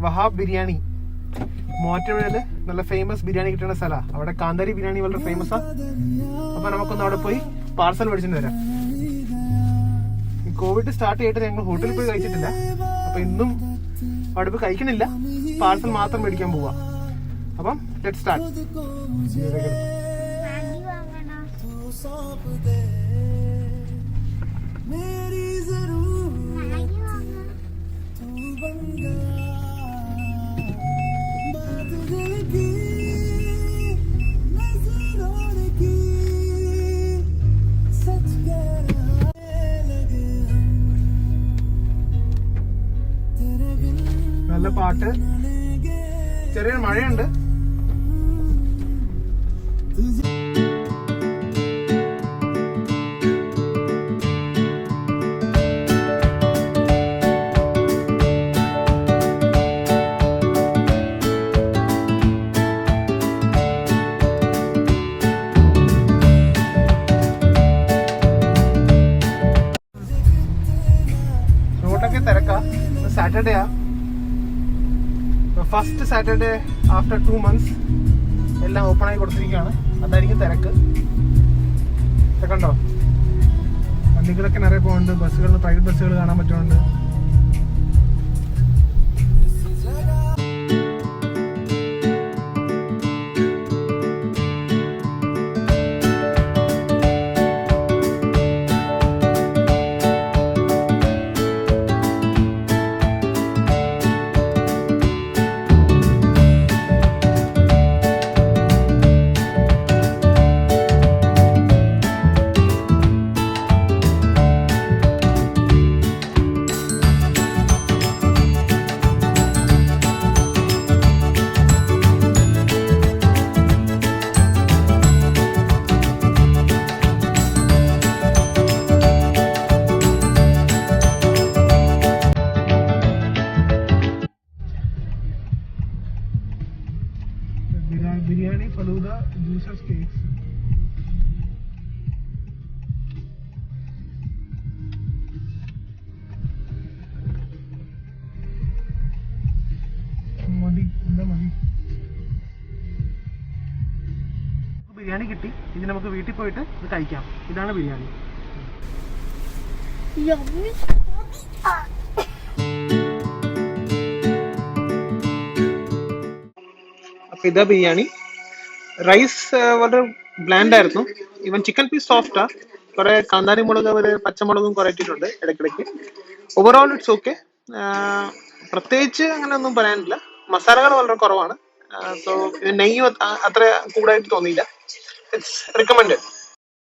വഹാബ് ബിരിയാണി മൂവാറ്റുപുഴയില് നല്ല ഫേമസ് ബിരിയാണി കിട്ടുന്ന സ്ഥലമാണ്. അവിടെ കാന്താരി ബിരിയാണി വളരെ ഫേമസാ. അപ്പൊ നമുക്കൊന്ന് അവിടെ പോയി പാർസൽ മേടിച്ചിട്ട് വരാം. കോവിഡ് സ്റ്റാർട്ട് ചെയ്തിട്ട് ഞങ്ങൾ ഹോട്ടലിൽ പോയി കഴിച്ചിട്ടില്ല. അപ്പൊ ഇന്നും അവിടെ പോയി കഴിക്കണില്ല, പാർസൽ മാത്രം മേടിക്കാൻ പോവാ. അപ്പം ലെറ്റ് സ്റ്റാർട്ട്. നല്ല പാട്ട്, ചെറിയ മഴയുണ്ട്. റോഡൊക്കെ തിരക്കാ. സാറ്റർഡേയാ, ഫസ്റ്റ് സാറ്റർഡേ ആഫ്റ്റർ 2 months എല്ലാം ഓപ്പൺ ആയി കൊടുത്തിരിക്കുകയാണ്. അതായിരിക്കും തിരക്ക്. കണ്ടോ, വണ്ടികളൊക്കെ നിറയെ പോകുന്നുണ്ട്. ബസ്സുകൾ, പ്രൈവറ്റ് ബസ്സുകൾ കാണാൻ പറ്റുന്നുണ്ട്. Biryani, falooda, juices, cakes. മതി, എന്താ മതി. ബിരിയാണി കിട്ടി. ഇത് നമുക്ക് വീട്ടിൽ പോയിട്ട് ഇത് കഴിക്കാം. ഇതാണ് ബിരിയാണി. അപ്പൊ ഇതാ ബിരിയാണി. റൈസ് വളരെ ബ്ലാൻഡ് ആയിരുന്നു. ഈവൻ ചിക്കൻ പീസ് സോഫ്റ്റാ. കുറെ കാന്താരി മുളക്, അവര് പച്ചമുളകും കുറെ ഇട്ടിട്ടുണ്ട് ഇടയ്ക്കിടയ്ക്ക്. Overall it's okay. പ്രത്യേകിച്ച് അങ്ങനെ ഒന്നും പറയാനില്ല. മസാലകൾ വളരെ കുറവാണ്. സോ നെയ്യും അത്ര കൂടുതലായിട്ട് തോന്നിയില്ല. It's recommended.